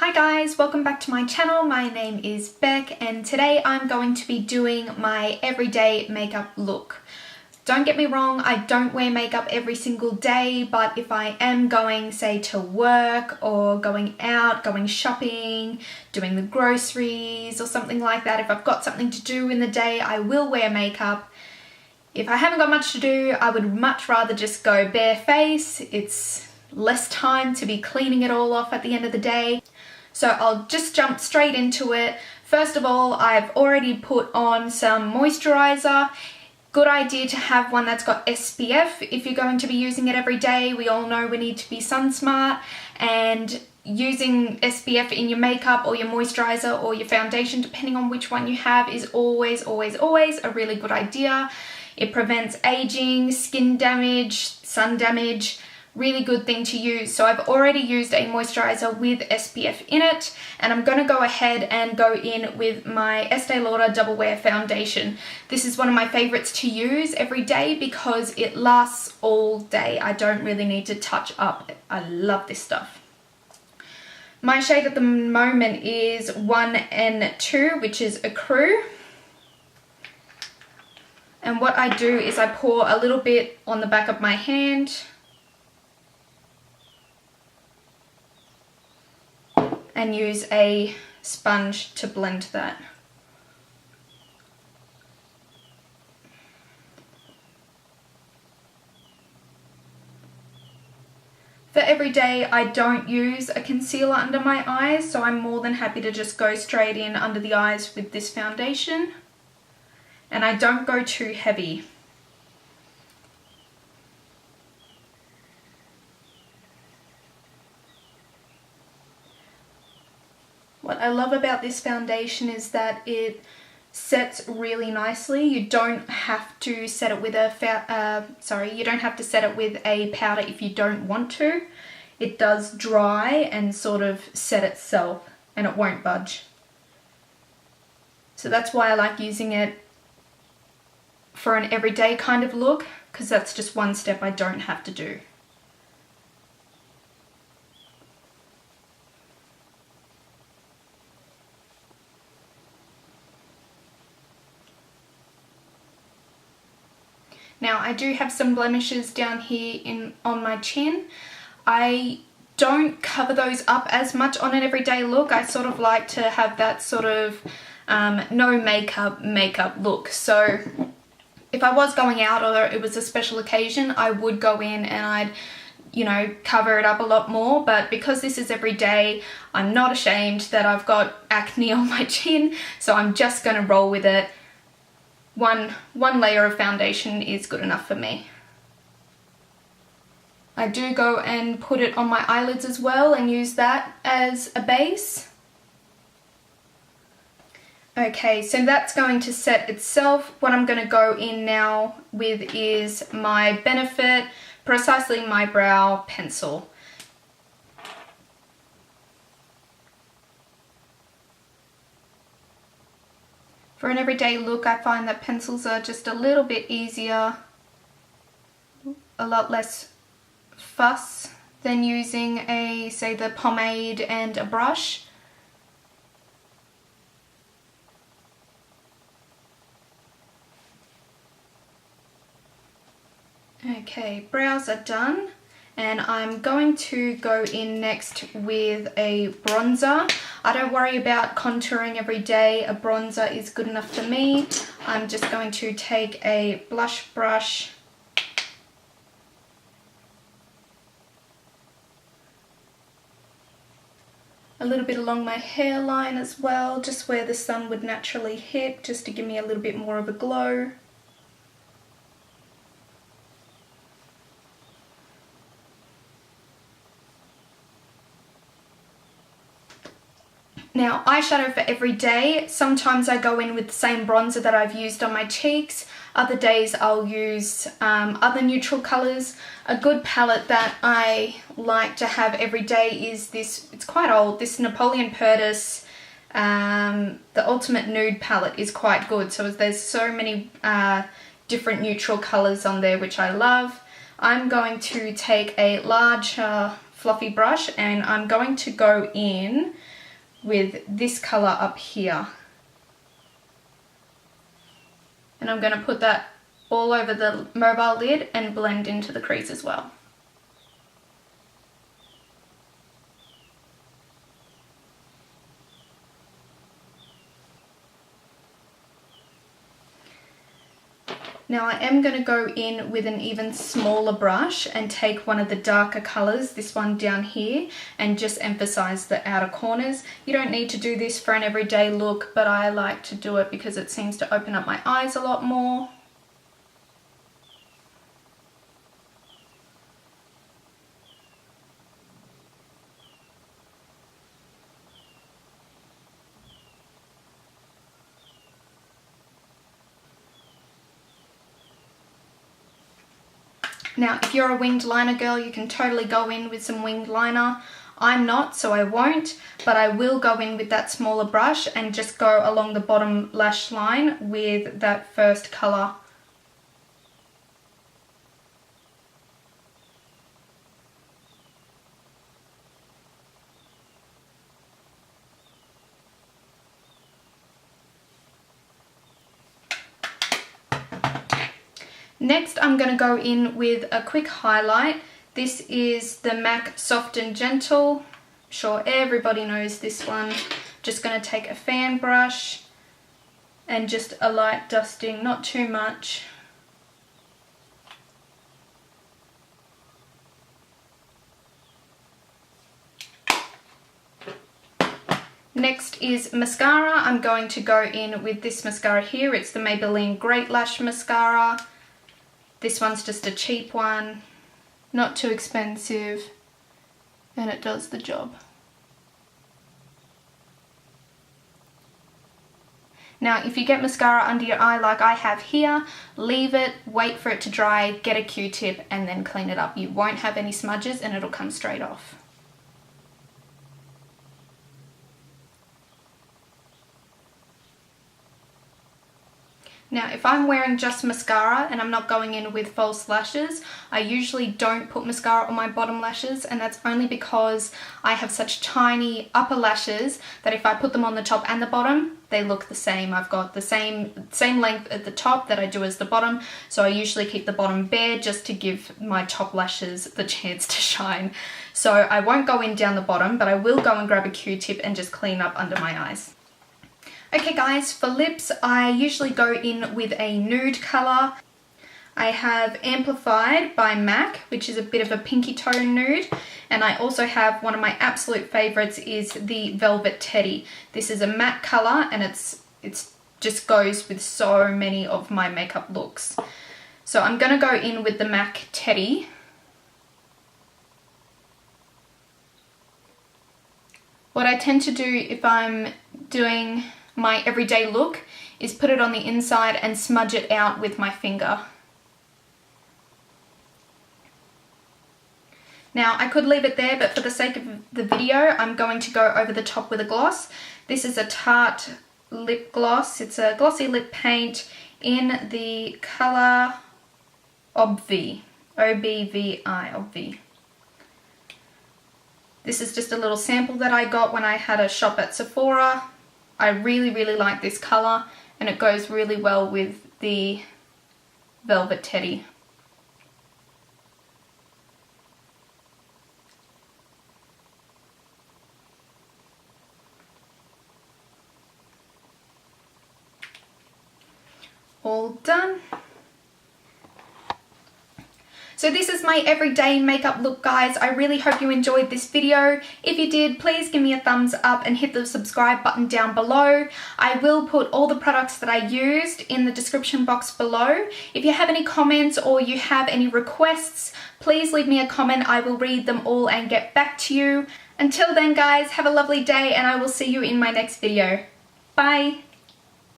Hi guys, welcome back to my channel. My name is Beck and today I'm going to be doing my everyday makeup look. Don't get me wrong, I don't wear makeup every single day, but if I am going, say, to work or going out, going shopping, doing the groceries or something like that, if I've got something to do in the day, I will wear makeup. If I haven't got much to do, I would much rather just go bare face. It's less time to be cleaning it all off at the end of the day. So I'll just jump straight into it. First of all, I've already put on some moisturizer. Good idea to have one that's got SPF if you're going to be using it every day. We all know we need to be sun smart, and using SPF in your makeup or your moisturizer or your foundation, depending on which one you have, is always a really good idea. It prevents aging, skin damage, sun damage. Really good thing to use. So I've already used a moisturizer with SPF in it, and I'm going to go ahead and go in with my Estee Lauder Double Wear Foundation. This is one of my favorites to use every day because it lasts all day. I don't really need to touch up. I love this stuff. My shade at the moment is 1N2, which is Ecru. And what I do is I pour a little bit on the back of my hand and use a sponge to blend that. For every day, I don't use a concealer under my eyes, so I'm more than happy to just go straight in under the eyes with this foundation. And I don't go too heavy. What I love about this foundation is that it sets really nicely. You don't have to set it with a powder if you don't want to. It does dry and sort of set itself, and it won't budge. So that's why I like using it for an everyday kind of look, because that's just one step I don't have to do. Now I do have some blemishes down here on my chin. I don't cover those up as much on an everyday look. I sort of like to have that sort of no makeup look. So if I was going out or it was a special occasion, I would go in and I'd, you know, cover it up a lot more. But because this is every day, I'm not ashamed that I've got acne on my chin, so I'm just going to roll with it. One layer of foundation is good enough for me. I do go and put it on my eyelids as well and use that as a base. Okay, so that's going to set itself. What I'm going to go in now with is my Benefit Precisely My Brow Pencil. For an everyday look, I find that pencils are just a little bit easier, a lot less fuss than using say the pomade and a brush. Okay, brows are done, and I'm going to go in next with a bronzer. I don't worry about contouring every day. A bronzer is good enough for me. I'm just going to take a blush brush a little bit along my hairline as well, just where the sun would naturally hit, just to give me a little bit more of a glow. Now, eyeshadow for every day. Sometimes I go in with the same bronzer that I've used on my cheeks. Other days I'll use other neutral colours. A good palette that I like to have every day is this, it's quite old, this Napoleon Perdis, the Ultimate Nude palette is quite good. So there's so many different neutral colours on there which I love. I'm going to take a larger fluffy brush, and I'm going to go in with this colour up here. And I'm going to put that all over the mobile lid and blend into the crease as well. Now I am going to go in with an even smaller brush and take one of the darker colours, this one down here, and just emphasise the outer corners. You don't need to do this for an everyday look, but I like to do it because it seems to open up my eyes a lot more. Now, if you're a winged liner girl, you can totally go in with some winged liner. I'm not, so I won't, but I will go in with that smaller brush and just go along the bottom lash line with that first colour. Next, I'm going to go in with a quick highlight. This is the MAC Soft and Gentle. I'm sure everybody knows this one. Just going to take a fan brush and just a light dusting, not too much. Next is mascara. I'm going to go in with this mascara here. It's the Maybelline Great Lash Mascara. This one's just a cheap one, not too expensive, and it does the job. Now, if you get mascara under your eye like I have here, leave it, wait for it to dry, get a Q-tip, and then clean it up. You won't have any smudges and it'll come straight off. Now, if I'm wearing just mascara and I'm not going in with false lashes, I usually don't put mascara on my bottom lashes, and that's only because I have such tiny upper lashes that if I put them on the top and the bottom, they look the same. I've got the same length at the top that I do as the bottom, so I usually keep the bottom bare just to give my top lashes the chance to shine. So I won't go in down the bottom, but I will go and grab a Q-tip and just clean up under my eyes. Okay guys, for lips, I usually go in with a nude colour. I have Amplified by MAC, which is a bit of a pinky tone nude. And I also have one of my absolute favourites is the Velvet Teddy. This is a matte colour and it's just goes with so many of my makeup looks. So I'm going to go in with the MAC Teddy. What I tend to do if I'm doing my everyday look is put it on the inside and smudge it out with my finger. Now I could leave it there, but for the sake of the video I'm going to go over the top with a gloss. This is a Tarte lip gloss. It's a glossy lip paint in the colour Obvi. O-B-V-I, Obvi. This is just a little sample that I got when I had a shop at Sephora. I really, really like this colour and it goes really well with the Velvet Teddy. All done. So this is my everyday makeup look, guys. I really hope you enjoyed this video. If you did, please give me a thumbs up and hit the subscribe button down below. I will put all the products that I used in the description box below. If you have any comments or you have any requests, please leave me a comment. I will read them all and get back to you. Until then, guys, have a lovely day and I will see you in my next video. Bye!